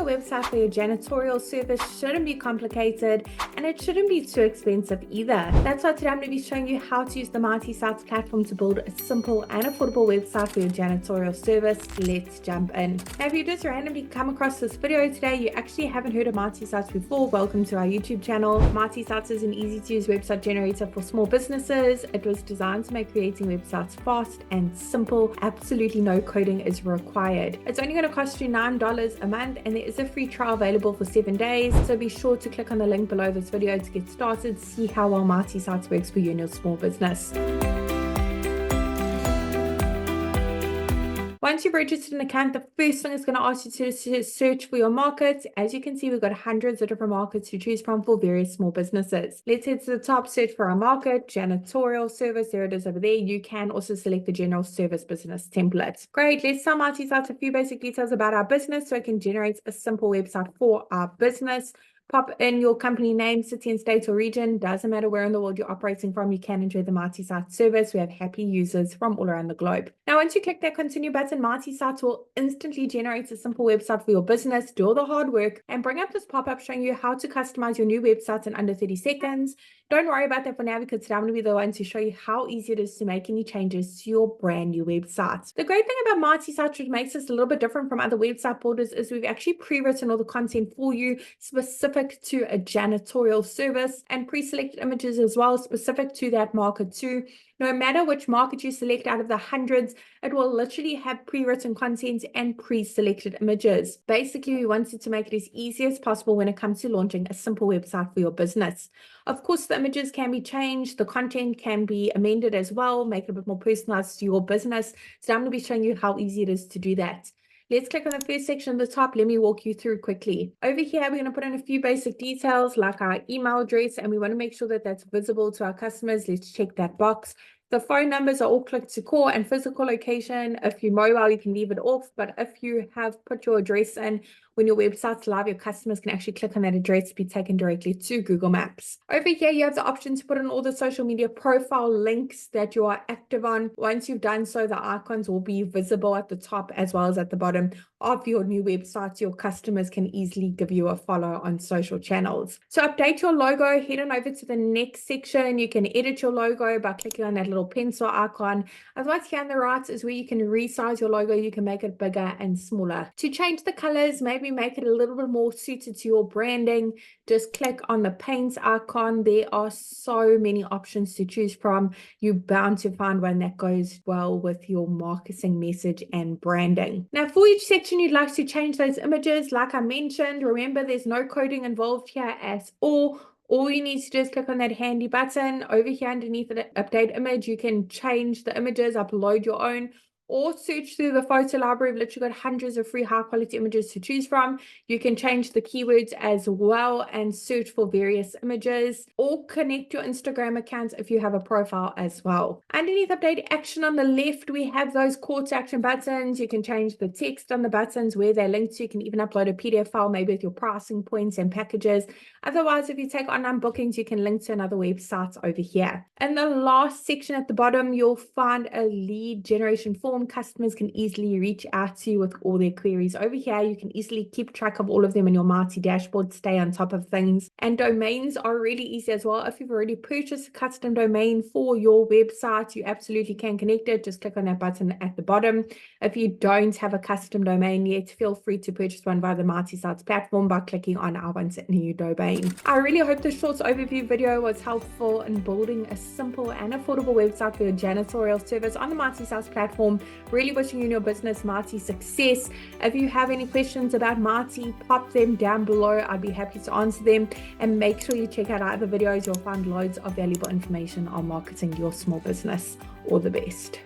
website for your janitorial service shouldn't be complicated and it shouldn't be too expensive either. That's why today I'm going to be showing you how to use the Sites platform to build a simple and affordable website for your janitorial service. Let's jump in. Now, if you just randomly come across this video today, you actually haven't heard of Sites before, welcome to our YouTube channel. Sites is an easy to use website generator for small businesses. It was designed to make creating websites fast and simple. Absolutely no coding is required. It's only going to cost you $9 a month and there is a free trial available for 7 days. So be sure to click on the link below this video to get started, see how well Sites works for you and your small business. Once you've registered an account, the first thing it's going to ask you to do is search for your market. As you can see, we've got hundreds of different markets to choose from for various small businesses. Let's head to the top, search for our market, janitorial service. There it is over there. You can also select the general service business template. Great. Let's tell Sites a few basic details about our business so it can generate a simple website for our business. Pop in your company name, city and state or region. Doesn't matter where in the world you're operating from, you can enjoy the Sites service. We have happy users from all around the globe. Now, once you click that continue button, Sites will instantly generate a simple website for your business, do all the hard work, and bring up this pop-up showing you how to customize your new website in under 30 seconds. Don't worry about that for now because today I'm going to be the one to show you how easy it is to make any changes to your brand new website. The great thing about Sites, which makes us a little bit different from other website builders, is we've actually pre-written all the content for you specific to a janitorial service and pre-selected images as well specific to that market too. No matter which market you select out of the hundreds, it will literally have pre-written content and pre-selected images. Basically, we wanted to make it as easy as possible when it comes to launching a simple website for your business. Of course, the images can be changed, the content can be amended as well, make it a bit more personalized to your business. So I'm going to be showing you how easy it is to do that. Let's click on the first section at the top. Let me walk you through quickly. Over here, we're going to put in a few basic details like our email address, and we want to make sure that that's visible to our customers. Let's check that box. The phone numbers are all click to call and physical location. If you're mobile, you can leave it off. But if you have put your address in, when your website's live, your customers can actually click on that address to be taken directly to Google Maps. Over here, you have the option to put in all the social media profile links that you are active on. Once you've done so, the icons will be visible at the top as well as at the bottom of your new website. Your customers can easily give you a follow on social channels. To update your logo, head on over to the next section. You can edit your logo by clicking on that little pencil icon. Otherwise, here on the right is where you can resize your logo. You can make it bigger and smaller. To change the colors, maybe make it a little bit more suited to your branding, just click on the paint icon. There are so many options to choose from. You're bound to find one that goes well with your marketing message and branding. Now, for each section you'd like to change those images, like I mentioned, remember there's no coding involved here at all. All you need to do is click on that handy button. Over here underneath the update image, you can change the images, upload your own, or search through the photo library. We've literally got hundreds of free high quality images to choose from. You can change the keywords as well and search for various images, or connect your Instagram account if you have a profile as well. Underneath update action on the left, we have those call to action buttons. You can change the text on the buttons where they're linked to. You can even upload a PDF file, maybe with your pricing points and packages. Otherwise, if you take online bookings, you can link to another website over here. In the last section at the bottom, you'll find a lead generation form. Customers can easily reach out to you with all their queries. Over here, you can easily keep track of all of them in your Marty dashboard, stay on top of things. And domains are really easy as well. If you've already purchased a custom domain for your website, you absolutely can connect it. Just click on that button at the bottom. If you don't have a custom domain yet, feel free to purchase one via the Sites platform by clicking on I want a new domain. I really hope this short overview video was helpful in building a simple and affordable website for your janitorial service on the Sites platform. Really wishing you and your business success. If you have any questions about pop them down below. I'd be happy to answer them. And make sure you check out our other videos. You'll find loads of valuable information on marketing your small business. All the best.